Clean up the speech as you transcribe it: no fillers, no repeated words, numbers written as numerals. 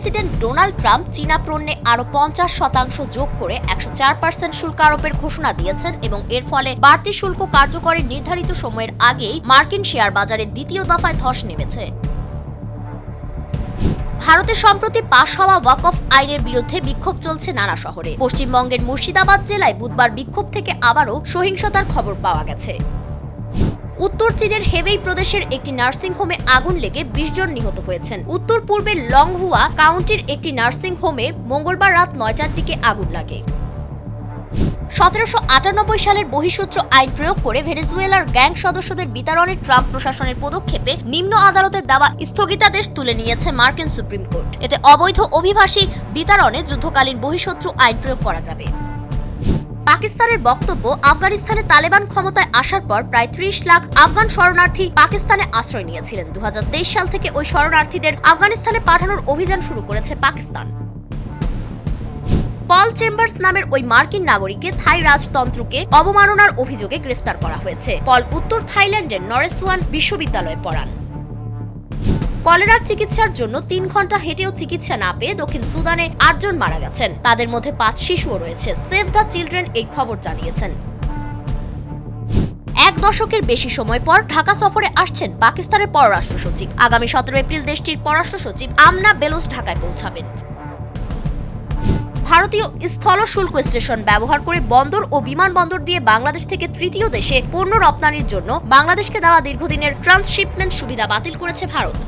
President Donald Trump চীনা পণ্যে আরো 50% যোগ করে 104% শুল্ক আরোপের ঘোষণা দিয়েছেন এবং এর ফলে বাড়তি শুল্ক কার্যকরের নির্ধারিত সময়ের আগেই মার্কিন শেয়ার বাজারে দ্বিতীয় দফায় ধস নেমেছে। ভারতে সম্প্রতি পাশ হওয়া ওয়াকফ আইনের বিরুদ্ধে বিক্ষোভ চলছে নানা শহরে। পশ্চিমবঙ্গের মুর্শিদাবাদ জেলায় বুধবার বিক্ষোভ থেকে আবারও সহিংসতার খবর পাওয়া গেছে। উত্তর চীনের হেবেই প্রদেশের একটি নার্সিং হোমে আগুন লেগে 20 জন নিহত হয়েছেন। উত্তর পূর্বের লংহুয়া কাউন্টির একটি নার্সিং হোমে মঙ্গলবার রাত 9টার দিকে আগুন লাগে। 1798 সালের বহিঃশত্রু আইন প্রয়োগ করে ভেনেজুয়েলার গ্যাং সদস্যদের বিতাড়নের ট্রাম্প প্রশাসনের পদক্ষেপে নিম্ন আদালতের দেওয়া স্থগিতাদেশ তুলে নিয়েছে মার্কিন সুপ্রিম কোর্ট। এতে অবৈধ অভিবাসী বিতাড়নে যুদ্ধকালীন বহিঃশত্রু আইন প্রয়োগ করা যাবে। পাকিস্তানের বক্তব্য, আফগানিস্তানে তালেবান ক্ষমতায় আসার পর প্রায় 30 লাখ আফগান শরণার্থী পাকিস্তানে আশ্রয় নিয়েছিলেন। 2023 সাল থেকে ওই শরণার্থীদের আফগানিস্তানে পাঠানোর অভিযান শুরু করেছে পাকিস্তান। পল চেম্বার্স নামের ওই মার্কিন নাগরিককে থাই রাজতন্ত্রকে অবমাননার অভিযোগে গ্রেফতার করা হয়েছে। পল উত্তর থাইল্যান্ডের নরেসওয়ান বিশ্ববিদ্যালয়ে পড়ান। কলেরার চিকিৎসার জন্য 3 ঘন্টা হেঁটেও চিকিৎসা না পেয়ে দক্ষিণ সুদানে 8 জন মারা গেছেন। তাদের মধ্যে 5 শিশুও রয়েছে। সেভ দ্য চিলড্রেন এই খবর জানিয়েছেন। 1 দশকের বেশি সময় পর ঢাকা সফরে আসছেন পাকিস্তানের পররাষ্ট্র সচিব। আগামী 17 এপ্রিল দেশটির পররাষ্ট্র সচিব আমনা বেলুচ ঢাকায় পৌঁছাবেন। ভারতীয় স্থল শুল্ক স্টেশন ব্যবহার করে বন্দর ও বিমানবন্দর দিয়ে বাংলাদেশ থেকে তৃতীয় দেশে পণ্য রপ্তানির জন্য বাংলাদেশকে দেওয়া দীর্ঘদিনের ট্রান্সশিপমেন্ট সুবিধা বাতিল করেছে ভারত।